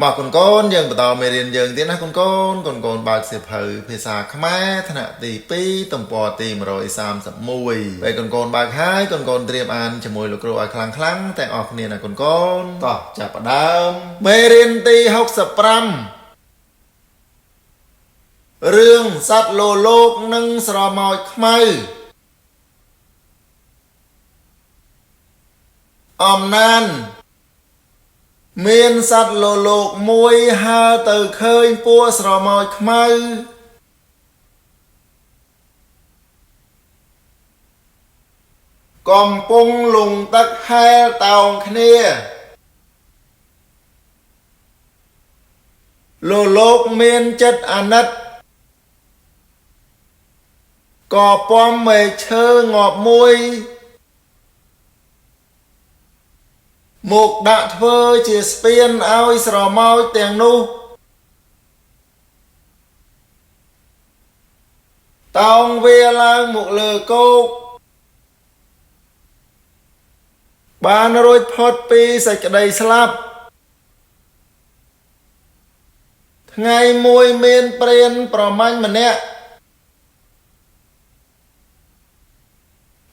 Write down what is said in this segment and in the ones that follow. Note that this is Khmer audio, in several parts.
មកកូនយើងបន្តមេរៀនយើងទៀតណាកូនបើកសៀវភៅភាសាខ្មែរថ្នាក់ទី2ទំព័រទី131ពេលកូនបើកហើយកូនត្រៀមអានជាមួយលោកគ្រូឲ្យខ្លាំងទាំងអស់គ្នាណាកូនតោះចាប់ផ្ដើមមេរៀនទី65រឿងសត្វលោលោកនិងស្រមោចខ្មៅអំណានមានសត្វលោលោកមួយហើរទៅឃើញពួកស្រមោចខ្មៅកំពុងលង់ទឹកហែលតោងគ្នាលោលោកមានចិត្តអាណិតក៏ពំមេឈើងាប់មួយមកដាក់ធ្វើជាស្ពានឲ្យស្រមោចទាំងនោះតោងវាឡើងមកលើគោកបានរួចផុតពីសេចក្តីស្លាប់ថ្ងៃមួយមានព្រានប្រមាញ់ម្នាក់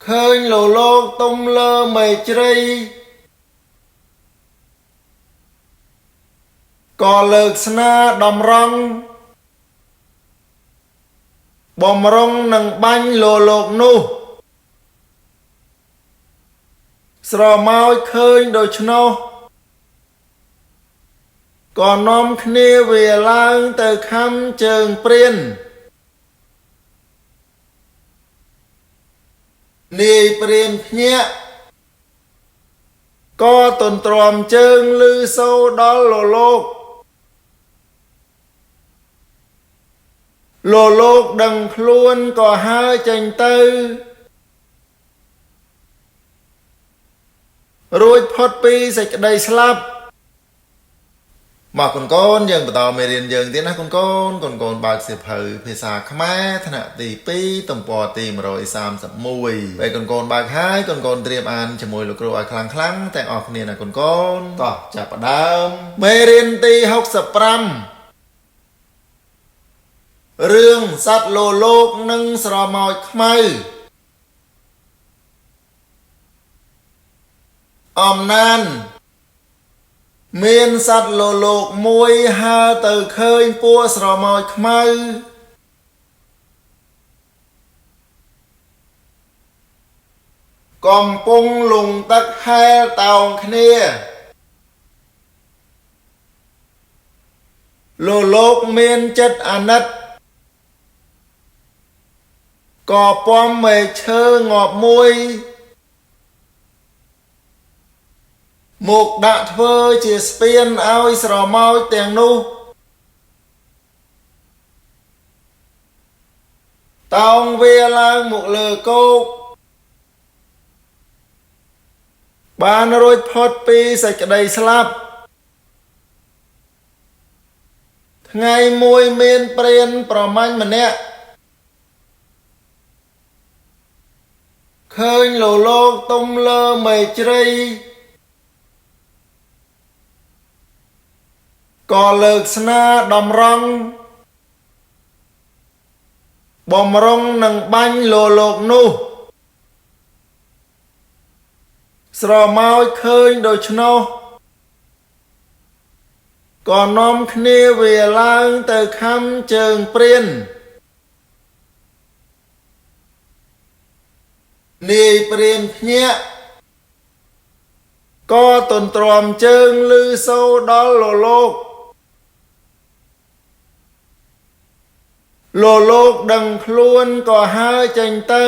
ឃើញលោលោកទុំលើមេជ្រៃក៏លើកស្នាដំរង់បំរុងនឹងបាញ់លោលោកនោះស្រមោចឃើញដូច្នោះក៏នាំគ្នាវាឡើងទៅខំជើងព្រាននាយព្រានភ្ញាក់ក៏ទន្ទ្រាំជើងឮសូរដល់លោលោកដឹងខ្លួនក៏ហើរចេញទៅរួចផុតពីសេចក្តីស្លាប់មកកូនយើងបន្តមេរៀនយើងទៀតណាកូនបើកសៀវភៅភាសាខ្មែរថ្នាក់ទី2ទំព័រទី131ពេលកូនបើកហើយកូនត្រៀមអានជាមួយលោកគ្រូឲ្យខ្លាំងទាំងអស់គ្នាណាកូនតោះចាប់ផ្ដើមមេរៀនទី65រឿងសត្វលោលោកនិងស្រមោចខ្មៅអំណានមានសត្វលោលោកមួយហើរទៅឃើញពួកស្រមោចខ្មៅកំពុងលង់ទឹកហែលតោងគ្នាលោលោកមានចិត្តអាណិតក៏ពំមេឈើងាប់មួយមកដាក់ធ្វើជាស្ពានឲ្យស្រមោចទាំងនោះតោងវាឡើងមកលើគោកបានរួចផុតពីសេចក្តីស្លាប់ថ្ងៃមួយមានព្រានប្រមាញ់ម្នាក់ឃើញលោលោកទុំលើមេជ្រៃក៏លើកស្នាដំរង់បំរុងនឹងបាញ់លោលោកនោះស្រមោចឃើញដូច្នោះក៏នាំគ្នាវាឡើងទៅខំជើងព្រាននាយព្រានភ្ញាក់ក៏ទន្ទ្រាំជើងឮសូរដល់លោលោកដឹងខ្លួនក៏ហើរចេញទៅ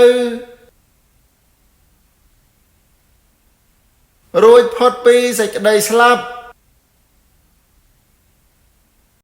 រួចផុតពីសេចក្តីស្លាប់